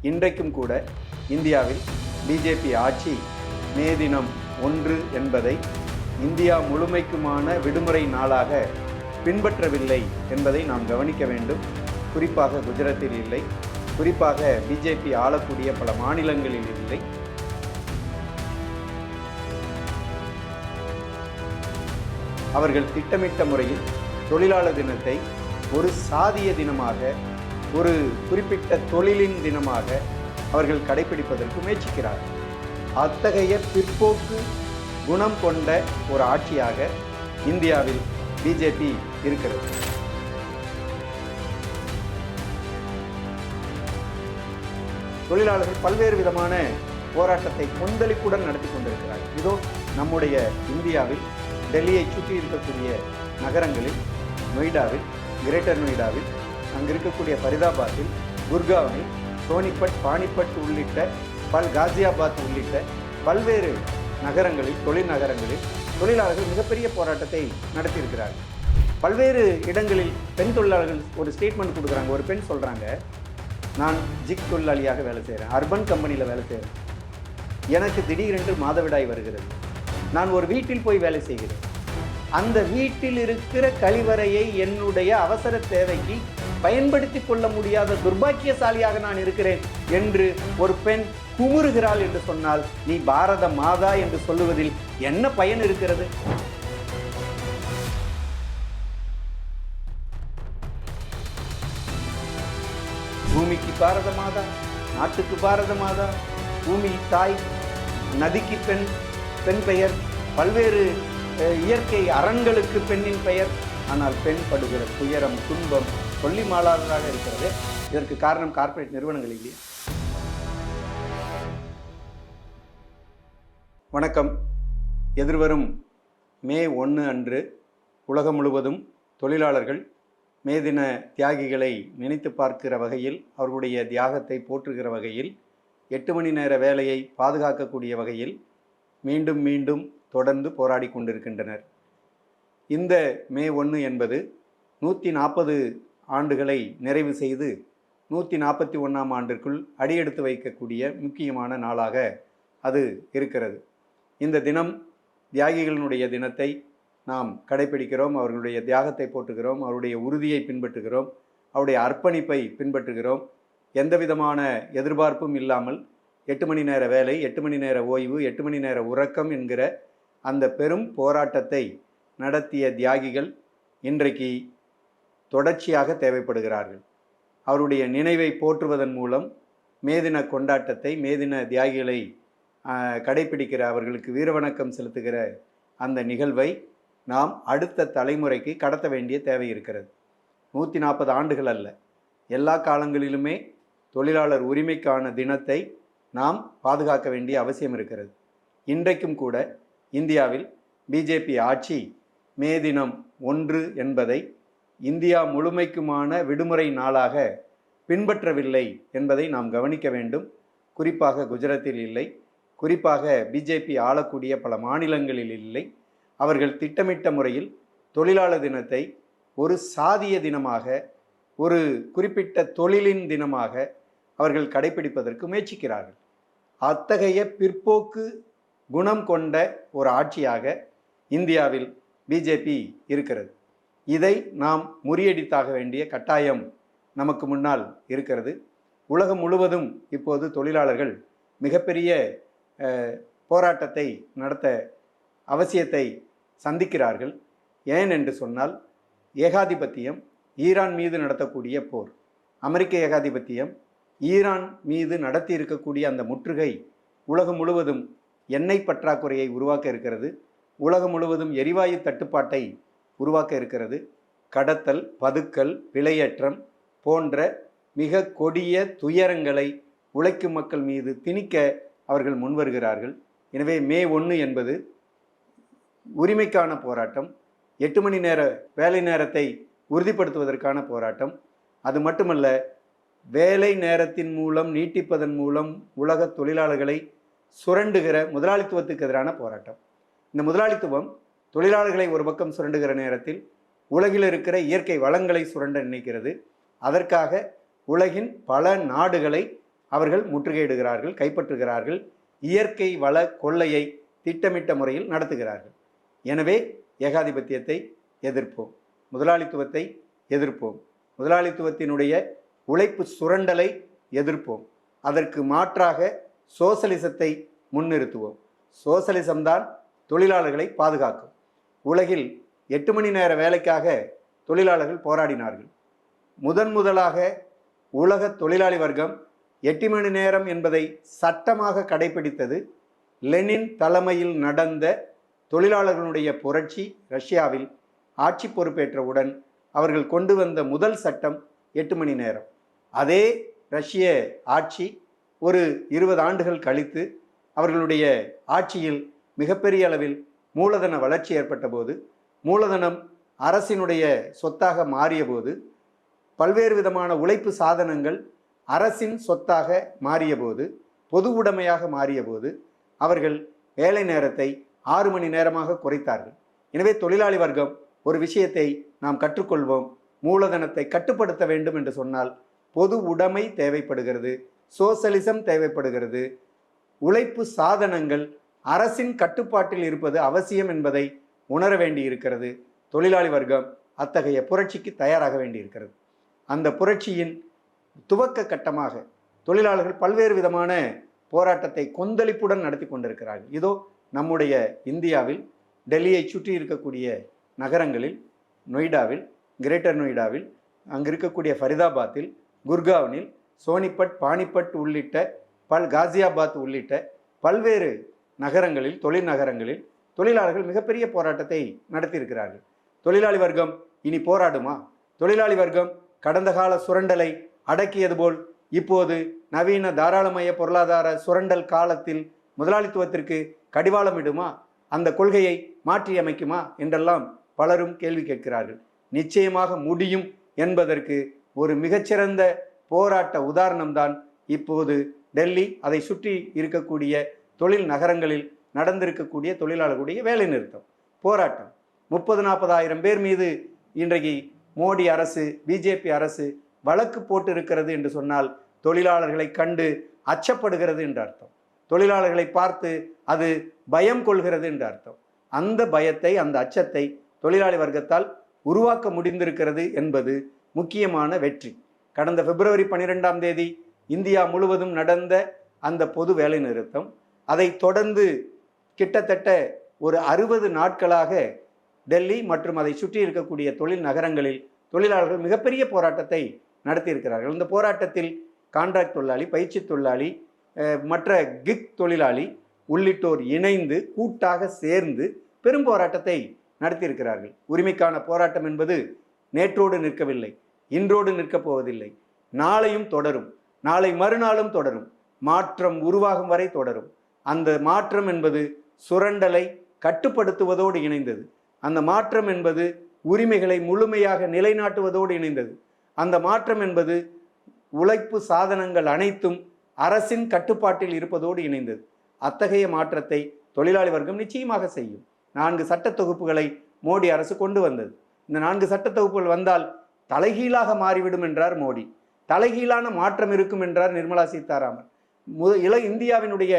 இன்றைக்கும் கூட இந்தியாவில் பிஜேபி ஆட்சி மே தினம் 1 என்பதை இந்தியா முழுமைக்குமான விடுமுறை நாளாக பின்பற்றவில்லை என்பதை நாம் கவனிக்க வேண்டும். குறிப்பாக குஜராத்தில் இல்லை, குறிப்பாக பிஜேபி ஆளக்கூடிய பல மாநிலங்களில் இல்லை. அவர்கள் திட்டமிட்ட முறையில் தொழிலாளர் தினத்தை ஒரு சாதிய தினமாக, ஒரு குறிப்பிட்ட தொழிலின் தினமாக அவர்கள் கடைபிடிப்பதற்கு முயற்சிக்கிறார்கள். அத்தகைய பிற்போக்கு குணம் கொண்ட ஒரு ஆட்சியாக இந்தியாவில் பிஜேபி இருக்கிறது. தொழிலாளர்கள் பல்வேறு விதமான போராட்டத்தை கொந்தளிப்புடன் நடத்தி கொண்டிருக்கிறார்கள். இதோ நம்முடைய இந்தியாவில் டெல்லியை சுற்றி இருக்கக்கூடிய நகரங்களில், நொய்டாவில், கிரேட்டர் நொய்டாவில், அங்கு இருக்கக்கூடிய ஃபரிதாபாத்தில், குர்காவில், சோனிபட், பானிபட் உள்ளிட்ட காசியாபாத் உள்ளிட்ட பல்வேறு நகரங்களில், தொழில் நகரங்களில் தொழிலாளர்கள் மிகப்பெரிய போராட்டத்தை நடத்தியிருக்கிறார்கள். பல்வேறு இடங்களில் பெண் தொழிலாளர்கள் ஒரு ஸ்டேட்மெண்ட் கொடுக்குறாங்க. ஒரு பெண் சொல்கிறாங்க, நான் ஜிக் தொழிலாளியாக வேலை செய்கிறேன், அர்பன் கம்பெனியில் வேலை செய்கிறேன், எனக்கு திடீரென்று மாதவிடாய் வருகிறது, நான் ஒரு வீட்டில் போய் வேலை செய்கிறேன், அந்த வீட்டில் இருக்கிற கழிவறையை என்னுடைய அவசர தேவைக்கு பயன்படுத்தி கொள்ள முடியாத துர்பாக்கியசாலியாக நான் இருக்கிறேன் என்று ஒரு பெண் குமுறுகிறாள் என்று சொன்னால், நீ பாரத மாதா என்று சொல்லுவதில் என்ன பயன் இருக்கிறது? பூமிக்கு பாரத மாதா, நாட்டுக்கு பாரத மாதா, பூமி தாய், நதிக்கு பெண் பெயர், பல்வேறு இயற்கை அரண்களுக்கு பெண்ணின் பெயர். ஆனால் பெண் படுகிற துயரம், துன்பம் சொல்லி மாளாததாக இருக்கிறது. இதற்கு காரணம் கார்ப்பரேட் நிறுவனங்கள் இல்லையா? வணக்கம். எதிர்வரும் மே 1 அன்று உலகம் முழுவதும் தொழிலாளர்கள் மே தின தியாகிகளை நினைத்து பார்க்கிற வகையில், அவர்களுடைய தியாகத்தை போற்றுகிற வகையில், 8 மணி நேர வேலையை பாதுகாக்கக்கூடிய வகையில் மீண்டும் மீண்டும் தொடர்ந்து போராடி கொண்டிருக்கின்றனர். இந்த மே 1 என்பது 140 ஆண்டுகளை நிறைவு செய்து 141ஆம் ஆண்டிற்குள் அடியெடுத்து வைக்கக்கூடிய முக்கியமான நாளாக அது இருக்கிறது. இந்த தினம் தியாகிகளினுடைய தினத்தை நாம் கடைபிடிக்கிறோம். அவர்களுடைய தியாகத்தை போற்றுகிறோம், அவருடைய உறுதியை பின்பற்றுகிறோம், அவருடைய அர்ப்பணிப்பை பின்பற்றுகிறோம். எந்த விதமான எதிர்பார்ப்பும் இல்லாமல் 8 மணி நேர வேலை, 8 மணி நேர ஓய்வு, 8 மணி நேர உறக்கம் என்கிற அந்த பெரும் போராட்டத்தை நடத்திய தியாகிகள் இன்றைக்கு தொடர்ச்சியாக தேவைப்படுகிறார்கள். அவருடைய நினைவை போற்றுவதன் மூலம் மேதின கொண்டாட்டத்தை, மேதின தியாகிகளை கடைபிடிக்கிற, அவர்களுக்கு வீரவணக்கம் செலுத்துகிற அந்த நிகழ்வை நாம் அடுத்த தலைமுறைக்கு கடத்த வேண்டிய தேவை இருக்கிறது. 140 ஆண்டுகள் அல்ல, எல்லா காலங்களிலுமே தொழிலாளர் உரிமைக்கான தினத்தை நாம் பாதுகாக்க வேண்டிய அவசியம் இருக்கிறது. இன்றைக்கும் கூட இந்தியாவில் பிஜேபி ஆட்சி மே தினம் 1 என்பதை இந்தியா முழுமைக்குமான விடுமுறை நாளாக பின்பற்றவில்லை என்பதை நாம் கவனிக்க வேண்டும். குறிப்பாக குஜராத்தில் இல்லை, குறிப்பாக பிஜேபி ஆளக்கூடிய பல மாநிலங்களில் இல்லை. அவர்கள் திட்டமிட்ட முறையில் தொழிலாளர் தினத்தை ஒரு சாதிய தினமாக, ஒரு குறிப்பிட்ட தொழிலின் தினமாக அவர்கள் கடைபிடிப்பதற்கு முயற்சிக்கிறார்கள். அத்தகைய பிற்போக்கு குணம் கொண்ட ஒரு ஆட்சியாக இந்தியாவில் பிஜேபி இருக்கிறது. இதை நாம் முறியடித்தாக வேண்டிய கட்டாயம் நமக்கு முன்னால் இருக்கிறது. உலகம் முழுவதும் இப்போது தொழிலாளர்கள் மிகப்பெரிய போராட்டத்தை நடத்த அவசியத்தை சந்திக்கிறார்கள். ஏன் என்று சொன்னால், ஏகாதிபத்தியம், ஈரான் மீது நடத்தக்கூடிய போர், அமெரிக்க ஏகாதிபத்தியம் ஈரான் மீது நடத்தி இருக்கக்கூடிய அந்த முற்றுகை உலகம் முழுவதும் எண்ணெய் பற்றாக்குறையை உருவாக்க இருக்கிறது. உலகம் முழுவதும் எரிவாயு தட்டுப்பாட்டை உருவாக்க இருக்கிறது. கடத்தல், பதுக்கல், விலையேற்றம் போன்ற மிக கொடிய துயரங்களை உழைக்கும் மக்கள் மீது திணிக்க அவர்கள் முன்வருகிறார்கள். எனவே மே 1 என்பது உரிமைக்கான போராட்டம், 8 மணி நேர வேலை நேரத்தை உறுதிப்படுத்துவதற்கான போராட்டம். அது மட்டுமல்ல, வேலை நேரத்தின் மூலம் நீட்டிப்பதன் மூலம் உலக தொழிலாளர்களை சுரண்டுகிற முதலாளித்துவத்துக்கு எதிரான போராட்டம். இந்த முதலாளித்துவம் தொழிலாளர்களை ஒரு பக்கம் சுரண்டுகிற நேரத்தில் உலகில் இருக்கிற இயற்கை வளங்களை சுரண்ட நினைக்கிறது. அதற்காக உலகின் பல நாடுகளை அவர்கள் முற்றுகையிடுகிறார்கள், கைப்பற்றுகிறார்கள், இயற்கை வள கொள்ளையை திட்டமிட்ட முறையில் நடத்துகிறார்கள். எனவே ஏகாதிபத்தியத்தை எதிர்ப்போம், முதலாளித்துவத்தை எதிர்ப்போம், முதலாளித்துவத்தினுடைய உழைப்பு சுரண்டலை எதிர்ப்போம். அதற்கு மாற்றாக சோசலிசத்தை முன்னிறுத்துவோம். சோசலிசம்தான் தொழிலாளர்களை பாதுகாக்கும். உலகில் 8 மணி நேர வேலைக்காக தொழிலாளர்கள் போராடினார்கள். முதலாக உலக தொழிலாளி வர்க்கம் 8 மணி நேரம் என்பதை சட்டமாக கடைபிடித்தது லெனின் தலைமையில் நடந்த தொழிலாளர்களுடைய புரட்சி. ரஷ்யாவில் ஆட்சி பொறுப்பேற்றவுடன் அவர்கள் கொண்டு வந்த முதல் சட்டம் 8 மணி நேரம். அதே ரஷ்ய ஆட்சி ஒரு 20 ஆண்டுகள் கழித்து அவர்களுடைய ஆட்சியில் மிகப்பெரிய அளவில் மூலதன வளர்ச்சி ஏற்பட்ட போது, மூலதனம் அரசினுடைய சொத்தாக மாறிய போது, பல்வேறு விதமான உழைப்பு சாதனங்கள் அரசின் சொத்தாக மாறிய போது, பொது உடைமையாக மாறிய போது அவர்கள் வேலை நேரத்தை 6 மணி நேரமாக குறைத்தார்கள். எனவே தொழிலாளி வர்க்கம் ஒரு விஷயத்தை நாம் கற்றுக்கொள்வோம். மூலதனத்தை கட்டுப்படுத்த வேண்டும் என்று சொன்னால் பொது உடைமை தேவைப்படுகிறது, சோசலிசம் தேவைப்படுகிறது, உழைப்பு சாதனங்கள் அரசின் கட்டுப்பாட்டில் இருப்பது அவசியம் என்பதை உணர வேண்டி இருக்கிறது. தொழிலாளி வர்க்கம் அத்தகைய புரட்சிக்கு தயாராக வேண்டியிருக்கிறது. அந்த புரட்சியின் துவக்க கட்டமாக தொழிலாளர்கள் பல்வேறு விதமான போராட்டத்தை கொந்தளிப்புடன் நடத்தி கொண்டிருக்கிறார்கள். இதோ நம்முடைய இந்தியாவில் டெல்லியை சுற்றி இருக்கக்கூடிய நகரங்களில், நொய்டாவில், கிரேட்டர் நொய்டாவில், அங்கு இருக்கக்கூடிய ஃபரிதாபாத்தில், குர்காவனில், சோனிபட், பானிபட் உள்ளிட்ட காசியாபாத் உள்ளிட்ட பல்வேறு நகரங்களில், தொழில் நகரங்களில் தொழிலாளர்கள் மிகப்பெரிய போராட்டத்தை நடத்தியிருக்கிறார்கள். தொழிலாளி வர்க்கம் இனி போராடுமா? தொழிலாளி வர்க்கம் கடந்த கால சுரண்டலை அடக்கியது போல் இப்போது நவீன தாராளமய பொருளாதார சுரண்டல் காலத்தில் முதலாளித்துவத்திற்கு கடிவாளம் இடுமா? அந்த கொள்கையை மாற்றியமைக்குமா என்றெல்லாம் பலரும் கேள்வி கேட்கிறார்கள். நிச்சயமாக முடியும் என்பதற்கு ஒரு மிகச்சிறந்த போராட்ட உதாரணம்தான் இப்போது டெல்லி, அதை சுற்றி இருக்கக்கூடிய தொழில் நகரங்களில் நடந்திருக்கக்கூடிய தொழிலாளர்களுடைய வேலை நிறுத்தம் போராட்டம். 30-40 பேர் மீது இன்றைக்கு மோடி அரசு, பிஜேபி அரசு வழக்கு போட்டு இருக்கிறது என்று சொன்னால் தொழிலாளர்களை கண்டு அச்சப்படுகிறது என்று அர்த்தம். தொழிலாளர்களை பார்த்து அது பயம் கொள்கிறது என்று அர்த்தம். அந்த பயத்தை, அந்த அச்சத்தை தொழிலாளி வர்க்கத்தால் உருவாக்க முடிந்திருக்கிறது என்பது முக்கியமான வெற்றி. கடந்த பிப்ரவரி 12ஆம் தேதி இந்தியா முழுவதும் நடந்த அந்த பொது வேலை நிறுத்தம், அதை தொடர்ந்து கிட்டத்தட்ட ஒரு 60 நாட்களாக டெல்லி மற்றும் அதை சுற்றி இருக்கக்கூடிய தொழில் நகரங்களில் தொழிலாளர்கள் மிகப்பெரிய போராட்டத்தை நடத்தியிருக்கிறார்கள். இந்த போராட்டத்தில் கான்ட்ராக்ட் தொழிலாளி, பயிற்சி தொழிலாளி, மற்ற கிக் தொழிலாளி உள்ளிட்டோர் இணைந்து கூட்டாக சேர்ந்து பெரும் போராட்டத்தை நடத்தியிருக்கிறார்கள். உரிமைக்கான போராட்டம் என்பது நேற்றோடு நிற்கவில்லை, இன்றோடு நிற்கப் போவதில்லை, நாளையும் தொடரும், நாளை மறுநாளும் தொடரும், மாற்றம் உருவாகும் வரை தொடரும். அந்த மாற்றம் என்பது சுரண்டலை கட்டுப்படுத்துவதோடு இணைந்தது. அந்த மாற்றம் என்பது உரிமைகளை முழுமையாக நிலைநாட்டுவதோடு இணைந்தது. அந்த மாற்றம் என்பது உழைப்பு சாதனங்கள் அனைத்தும் அரசின் கட்டுப்பாட்டில் இருப்பதோடு இணைந்தது. அத்தகைய மாற்றத்தை தொழிலாளி வர்க்கம் நிச்சயமாக செய்யும். 4 சட்ட தொகுப்புகளை மோடி அரசு கொண்டு வந்தது. இந்த 4 சட்ட தொகுப்புகள் வந்தால் தலைகீழாக மாறிவிடும் என்றார் மோடி. தலைகீழான மாற்றம் இருக்கும் என்றார் நிர்மலா சீதாராமன். இந்தியாவினுடைய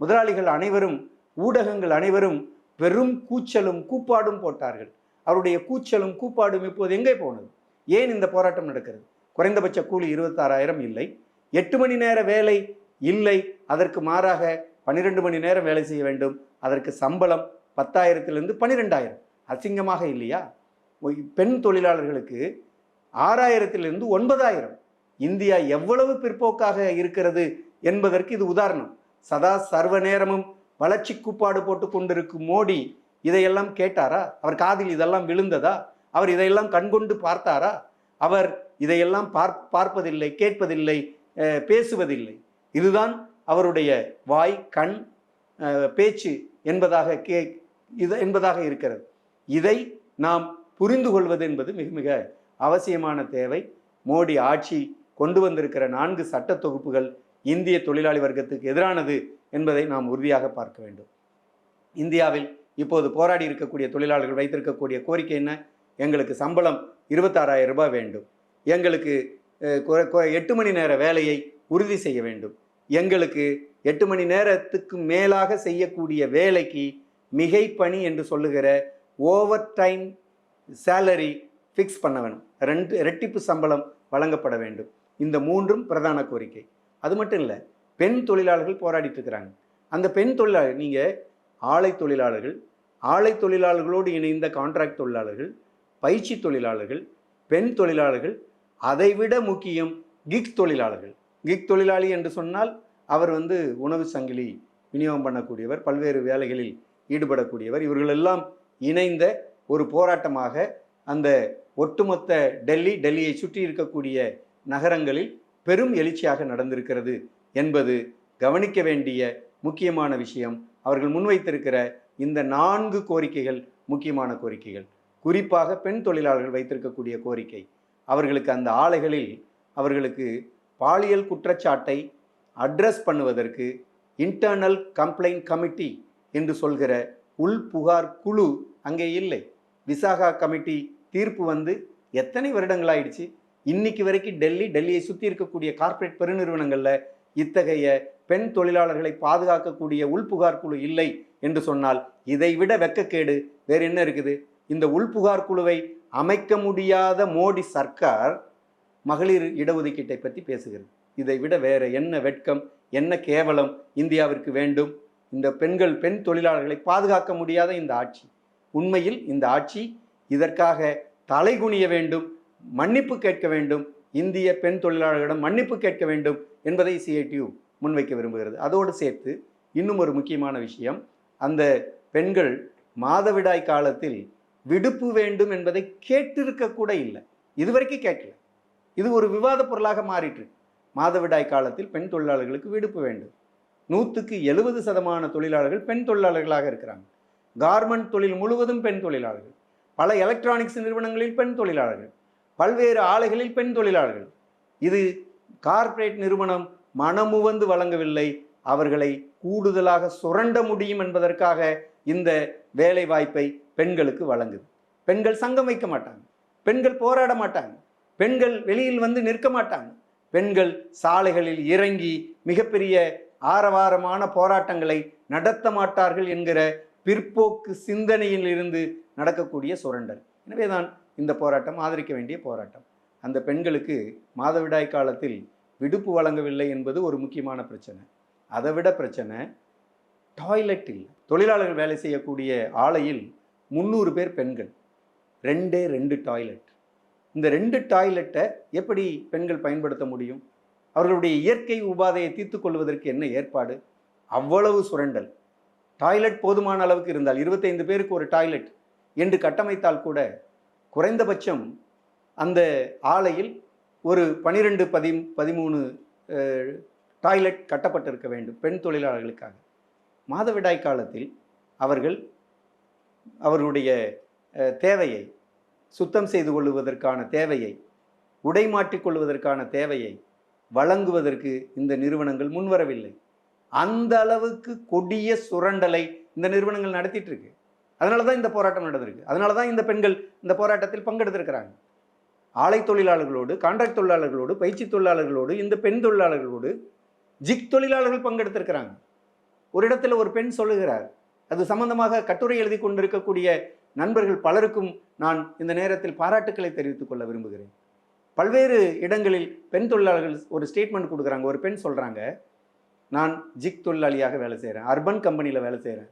முதலாளிகள் அனைவரும், ஊடகங்கள் அனைவரும் பெரும் கூச்சலும் கூப்பாடும் போட்டார்கள். அவருடைய கூச்சலும் கூப்பாடும் இப்போது எங்கே போனது? ஏன் இந்த போராட்டம் நடக்கிறது? குறைந்தபட்ச கூலி 26,000 இல்லை, 8 மணி நேர வேலை இல்லை, அதற்கு மாறாக 12 மணி நேரம் வேலை செய்ய வேண்டும். அதற்கு சம்பளம் 10,000 12,000. அசிங்கமாக இல்லையா? பெண் தொழிலாளர்களுக்கு 6,000 9,000. இந்தியா எவ்வளவு பிற்போக்காக இருக்கிறது என்பதற்கு இது உதாரணம். சதா சர்வ நேரமும் வளர்ச்சி கூப்பாடு போட்டு கொண்டிருக்கும் மோடி இதையெல்லாம் கேட்டாரா? அவர் காதில் இதெல்லாம் விழுந்ததா? அவர் இதையெல்லாம் கண்கொண்டு பார்த்தாரா? அவர் இதையெல்லாம் பார்ப்பதில்லை, கேட்பதில்லை, பேசுவதில்லை. இதுதான் அவருடைய வாய், கண், பேச்சு என்பதாக இருக்கிறது. இதை நாம் புரிந்து கொள்வது என்பது மிக மிக அவசியமான தேவை. மோடி ஆட்சி கொண்டு வந்திருக்கிற 4 சட்ட தொகுப்புகள் இந்திய தொழிலாளி வர்க்கத்துக்கு எதிரானது என்பதை நாம் உறுதியாக பார்க்க வேண்டும். இந்தியாவில் இப்போது போராடி இருக்கக்கூடிய தொழிலாளர்கள் வைத்திருக்கக்கூடிய கோரிக்கை என்ன? எங்களுக்கு சம்பளம் 26,000 ரூபாய் வேண்டும், எங்களுக்கு 8 மணி நேர வேலையை உறுதி செய்ய வேண்டும். எங்களுக்கு 8 மணி நேரத்துக்கு மேலாக செய்யக்கூடிய வேலைக்கு மிகை பணி என்று சொல்லுகிற ஓவர் டைம் சேலரி ஃபிக்ஸ் பண்ண வேணும். இரட்டிப்பு சம்பளம் வழங்கப்பட வேண்டும். இந்த 3ம் பிரதான கோரிக்கை. அது மட்டும் இல்லை, பெண் தொழிலாளர்கள் போராடிட்டு இருக்கிறாங்க. அந்த பெண் தொழிலாளர், நீங்கள் ஆலை தொழிலாளர்கள், ஆலை தொழிலாளர்களோடு இணைந்த கான்ட்ராக்ட் தொழிலாளர்கள், பயிற்சி தொழிலாளர்கள், பெண் தொழிலாளர்கள், அதைவிட முக்கியம் கிக் தொழிலாளர்கள். கிக் தொழிலாளி என்று சொன்னால் அவர் உணவு சங்கிலி விநியோகம் பண்ணக்கூடியவர், பல்வேறு வேலைகளில் ஈடுபடக்கூடியவர். இவர்களெல்லாம் இணைந்த ஒரு போராட்டமாக அந்த ஒட்டுமொத்த டெல்லியை சுற்றி இருக்கக்கூடிய நகரங்களில் பெரும் எழுச்சியாக நடந்திருக்கிறது என்பது கவனிக்க வேண்டிய முக்கியமான விஷயம். அவர்கள் முன்வைத்திருக்கிற இந்த 4 கோரிக்கைகள் முக்கியமான கோரிக்கைகள். குறிப்பாக பெண் தொழிலாளர்கள் வைத்திருக்கக்கூடிய கோரிக்கை, அவர்களுக்கு அந்த ஆலைகளில் அவர்களுக்கு பாலியல் குற்றச்சாட்டை அட்ரஸ் பண்ணுவதற்கு இன்டர்னல் கம்ப்ளைண்ட் கமிட்டி என்று சொல்கிற உள் புகார் குழு அங்கே இல்லை. விசாகா கமிட்டி தீர்ப்பு எத்தனை வருடங்களாயிடுச்சு. இன்னைக்கு வரைக்கும் டெல்லியை சுற்றி இருக்கக்கூடிய கார்ப்பரேட் பெருநிறுவனங்களில் இத்தகைய பெண் தொழிலாளர்களை பாதுகாக்கக்கூடிய உள்புகார் குழு இல்லை என்று சொன்னால் இதைவிட வெட்கக்கேடு வேறு என்ன இருக்குது? இந்த உள்புகார் குழுவை அமைக்க முடியாத மோடி சர்க்கார் மகளிர் இடஒதுக்கீட்டை பற்றி பேசுகிறது. இதை விட வேற என்ன வெட்கம், என்ன கேவலம் இந்தியாவிற்கு வேண்டும்? இந்த பெண் தொழிலாளர்களை பாதுகாக்க முடியாத இந்த ஆட்சி, உண்மையில் இந்த ஆட்சி இதற்காக தலைகுனிய வேண்டும், மன்னிப்பு கேட்க வேண்டும், இந்திய பெண் தொழிலாளர்களிடம் மன்னிப்பு கேட்க வேண்டும் என்பதை சிஐடியு முன்வைக்க விரும்புகிறது. அதோடு சேர்த்து இன்னும் ஒரு முக்கியமான விஷயம், அந்த பெண்கள் மாதவிடாய் காலத்தில் விடுப்பு வேண்டும் என்பதை கேட்டிருக்க கூட இல்லை, இதுவரைக்கும் கேட்கல. இது ஒரு விவாத பொருளாக மாறிட்டு. மாதவிடாய் காலத்தில் பெண் தொழிலாளர்களுக்கு விடுப்பு வேண்டும். 100க்கு 70% தொழிலாளர்கள் பெண் தொழிலாளர்களாக இருக்கிறாங்க. கார்மெண்ட் தொழில் முழுவதும் பெண் தொழிலாளர்கள், பல எலக்ட்ரானிக்ஸ் நிறுவனங்களில் பெண் தொழிலாளர்கள், பல்வேறு ஆலைகளில் பெண் தொழிலாளர்கள். இது கார்ப்பரேட் நிறுவனம் மனமுவந்து வழங்கவில்லை, அவர்களை கூடுதலாக சுரண்ட முடியும் என்பதற்காக இந்த வேலை வாய்ப்பை பெண்களுக்கு வழங்குது. பெண்கள் சங்கம் வைக்க மாட்டாங்க, பெண்கள் போராட மாட்டாங்க, பெண்கள் வெளியில் நிற்க மாட்டாங்க, பெண்கள் சாலைகளில் இறங்கி மிகப்பெரிய ஆரவாரமான போராட்டங்களை நடத்த மாட்டார்கள் என்கிற பிற்போக்கு சிந்தனையில் இருந்து நடக்கக்கூடிய சுரண்டல். எனவேதான் இந்த போராட்டம் ஆதரிக்க வேண்டிய போராட்டம். அந்த பெண்களுக்கு மாதவிடாய் காலத்தில் விடுப்பு வழங்கவில்லை என்பது ஒரு முக்கியமான பிரச்சனை. அதை விட பிரச்சனை டாய்லெட் இல்லை. தொழிலாளர்கள் வேலை செய்யக்கூடிய ஆலையில் 300 பேர் பெண்கள், 2 டாய்லெட். இந்த 2 டாய்லெட்டை எப்படி பெண்கள் பயன்படுத்த முடியும்? அவர்களுடைய இயற்கை உபாதையை தீர்த்து கொள்வதற்கு என்ன ஏற்பாடு? அவ்வளவு சுரண்டல். டாய்லெட் போதுமான அளவுக்கு இருந்தால் 25 பேருக்கு ஒரு டாய்லெட் என்று கட்டமைத்தால் கூட குறைந்தபட்சம் அந்த ஆலையில் ஒரு 12-13 டாய்லெட் கட்டப்பட்டிருக்க வேண்டும் பெண் தொழிலாளர்களுக்காக. மாதவிடாய் காலத்தில் அவர்களுடைய தேவையை, சுத்தம் செய்து கொள்வதற்கான தேவையை, உடை மாற்றிக்கொள்வதற்கான தேவையை வழங்குவதற்கு இந்த நிறுவனங்கள் முன்வரவில்லை. அந்த அளவுக்கு கொடிய சுரண்டலை இந்த நிறுவனங்கள் நடத்திட்டு இருக்கு. அதனால தான் இந்த போராட்டம் நடந்திருக்கு. அதனால தான் இந்த பெண்கள் இந்த போராட்டத்தில் பங்கெடுத்திருக்கிறாங்க. ஆலை தொழிலாளர்களோடு, கான்ட்ராக்ட் தொழிலாளர்களோடு, பயிற்சி தொழிலாளர்களோடு, இந்த பெண் தொழிலாளர்களோடு ஜிக் தொழிலாளர்கள் பங்கெடுத்திருக்கிறாங்க. ஒரு இடத்துல ஒரு பெண் சொல்லுகிறார், அது சம்பந்தமாக கட்டுரை எழுதி கொண்டிருக்கக்கூடிய நண்பர்கள் பலருக்கும் நான் இந்த நேரத்தில் பாராட்டுக்களை தெரிவித்துக் கொள்ள விரும்புகிறேன். பல்வேறு இடங்களில் பெண் தொழிலாளர்கள் ஒரு ஸ்டேட்மெண்ட் கொடுக்குறாங்க. ஒரு பெண் சொல்கிறாங்க, நான் ஜிக் தொழிலாளியாக வேலை செய்கிறேன், அர்பன் கம்பெனியில் வேலை செய்கிறேன்,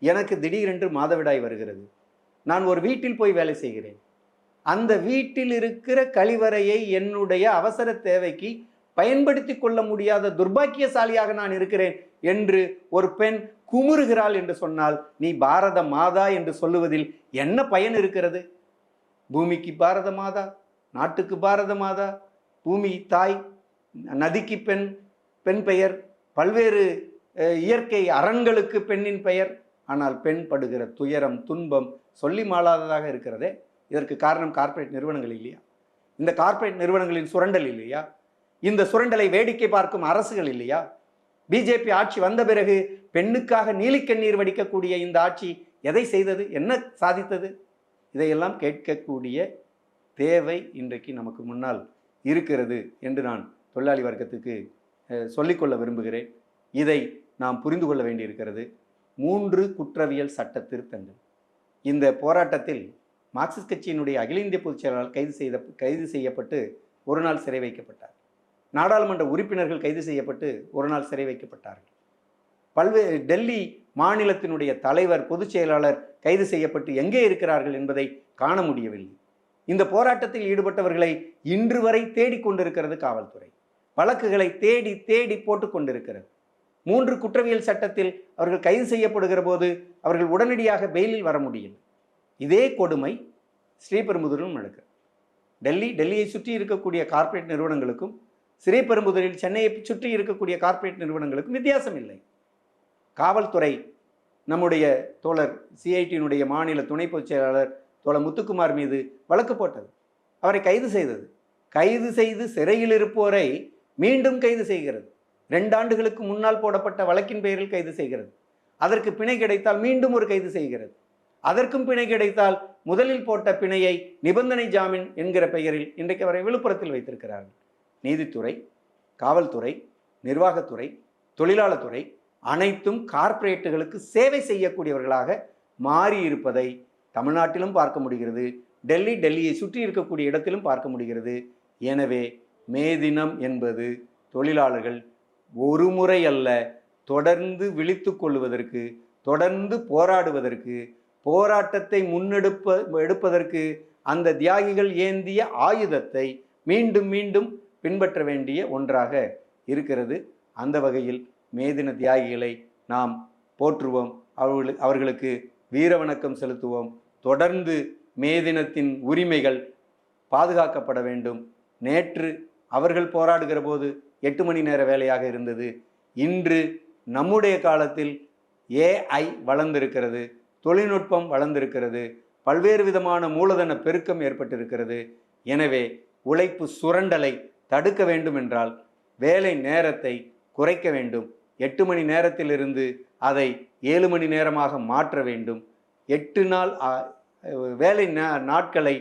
எனக்கு திடீரென்று மாதவிடாய் வருகிறது, நான் ஒரு வீட்டில் போய் வேலை செய்கிறேன், அந்த வீட்டில் இருக்கிற கழிவறையை என்னுடைய அவசர தேவைக்கு பயன்படுத்தி கொள்ள முடியாத துர்பாக்கியசாலியாக நான் இருக்கிறேன் என்று ஒரு பெண் குமுறுகிறாள் என்று சொன்னால், நீ பாரத மாதா என்று சொல்லுவதில் என்ன பயன் இருக்கிறது? பூமிக்கு பாரத மாதா, நாட்டுக்கு பாரத மாதா, பூமி தாய், நதிக்கு பெண் பெயர், பல்வேறு இயற்கை அரண்களுக்கு பெண்ணின் பெயர். ஆனால் பெண் படுகிற துயரம், துன்பம் சொல்லி மாளாததாக இருக்கிறதே. இதற்கு காரணம் கார்ப்பரேட் நிறுவனங்கள் இல்லையா? இந்த கார்ப்பரேட் நிறுவனங்களின் சுரண்டல் இல்லையா? இந்த சுரண்டலை வேடிக்கை பார்க்கும் அரசுகள் இல்லையா? பிஜேபி ஆட்சி வந்த பிறகு பெண்ணுக்காக நீலிக்கண்ணீர் வடிக்கக்கூடிய இந்த ஆட்சி எதை செய்தது? என்ன சாதித்தது? இதையெல்லாம் கேட்கக்கூடிய தேவை இன்றைக்கு நமக்கு முன்னால் இருக்கிறது என்று நான் தொழிலாளி வர்க்கத்துக்கு சொல்லிக்கொள்ள விரும்புகிறேன். இதை நாம் புரிந்து கொள்ள வேண்டியிருக்கிறது. 3 குற்றவியல் சட்ட திருத்தங்கள். இந்த போராட்டத்தில் மார்க்சிஸ்ட் கட்சியினுடைய அகில இந்திய பொதுச் செயலாளர் கைது செய்யப்பட்டு ஒரு நாள் சிறை வைக்கப்பட்டார். நாடாளுமன்ற உறுப்பினர்கள் கைது செய்யப்பட்டு ஒரு நாள் சிறை வைக்கப்பட்டார்கள். டெல்லி மாநிலத்தினுடைய தலைவர், பொதுச் செயலாளர் கைது செய்யப்பட்டு எங்கே இருக்கிறார்கள் என்பதை காண முடியவில்லை. இந்த போராட்டத்தில் ஈடுபட்டவர்களை இன்று வரை தேடிக்கொண்டிருக்கிறது காவல்துறை. வழக்குகளை தேடி தேடி போட்டுக் கொண்டிருக்கிறது. 3 குற்றவியல் சட்டத்தில் அவர்கள் கைது செய்யப்படுகிற போது அவர்கள் உடனடியாக பெயிலில் வர முடியும். இதே கொடுமை ஸ்ரீபெரும்புதூரிலும் நடக்கிறது. டெல்லியை சுற்றி இருக்கக்கூடிய கார்ப்பரேட் நிறுவனங்களுக்கும் ஸ்ரீபெரும்புதூரில் சென்னையை சுற்றி இருக்கக்கூடிய கார்ப்பரேட் நிறுவனங்களுக்கும் வித்தியாசம் இல்லை. காவல்துறை நம்முடைய தோழர் சிஐடியினுடைய மாநில துணை பொதுச் செயலாளர் தோழர் முத்துக்குமார் மீது வழக்கு போட்டது. அவரை கைது செய்தது. கைது செய்து சிறையில் இருப்போரை மீண்டும் கைது செய்கிறது. 2 ஆண்டுகளுக்கு முன்னால் போடப்பட்ட வழக்கின் பெயரில் கைது செய்கிறது. அதற்கு பிணை கிடைத்தால் மீண்டும் ஒரு கைது செய்கிறது. அதற்கும் பிணை கிடைத்தால் முதலில் போட்ட பிணையை நிபந்தனை ஜாமீன் என்கிற பெயரில் இன்றைக்கு அவரை விழுப்புரத்தில் வைத்திருக்கிறார்கள். நீதித்துறை, காவல்துறை, நிர்வாகத்துறை, தொழிலாளர் துறை அனைத்தும் கார்ப்பரேட்டுகளுக்கு சேவை செய்யக்கூடியவர்களாக மாறியிருப்பதை தமிழ்நாட்டிலும் பார்க்க முடிகிறது. டெல்லியை சுற்றி இருக்கக்கூடிய இடத்திலும் பார்க்க முடிகிறது. எனவே மே தினம் என்பது தொழிலாளர்கள் ஒரு முறை அல்ல, தொடர்ந்து விழித்து கொள்வதற்கு, தொடர்ந்து போராடுவதற்கு, போராட்டத்தை எடுப்பதற்கு அந்த தியாகிகள் ஏந்திய ஆயுதத்தை மீண்டும் மீண்டும் பின்பற்ற வேண்டிய ஒன்றாக இருக்கிறது. அந்த வகையில் மே தின தியாகிகளை நாம் போற்றுவோம், அவர்களுக்கு வீர வணக்கம் செலுத்துவோம். தொடர்ந்து மே தினத்தின் உரிமைகள் பாதுகாக்கப்பட வேண்டும். நேற்று அவர்கள் போராடுகிற போது 8 மணி நேர வேலையாக இருந்தது. இன்று நம்முடைய காலத்தில் AI வளர்ந்திருக்கிறது, தொழில்நுட்பம் வளர்ந்திருக்கிறது, பல்வேறு விதமான மூலதன பெருக்கம் ஏற்பட்டிருக்கிறது. எனவே உழைப்பு சுரண்டலை தடுக்க வேண்டும் என்றால் வேலை நேரத்தை குறைக்க வேண்டும். 8 மணி நேரத்திலிருந்து அதை 7 மணி நேரமாக மாற்ற வேண்டும். 8 நாள் வேலை நாட்களை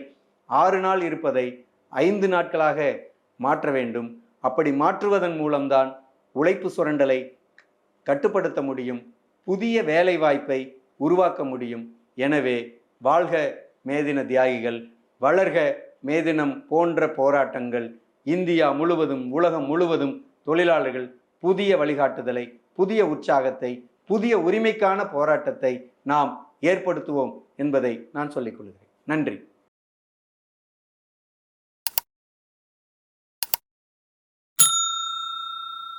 6 நாள் இருப்பதை 5 நாட்களாக மாற்ற வேண்டும். அப்படி மாற்றுவதன் மூலம்தான் உழைப்பு சுரண்டலை கட்டுப்படுத்த முடியும், புதிய வேலை வாய்ப்பை உருவாக்க முடியும். எனவே வாழ்க மேதின தியாகிகள், வளர்க மேதினம் போன்ற போராட்டங்கள். இந்தியா முழுவதும், உலகம் முழுவதும் தொழிலாளர்கள் புதிய வழிகாட்டுதலை, புதிய உற்சாகத்தை, புதிய உரிமைக்கான போராட்டத்தை நாம் ஏற்படுத்துவோம் என்பதை நான் சொல்லிக் கொள்கிறேன். நன்றி.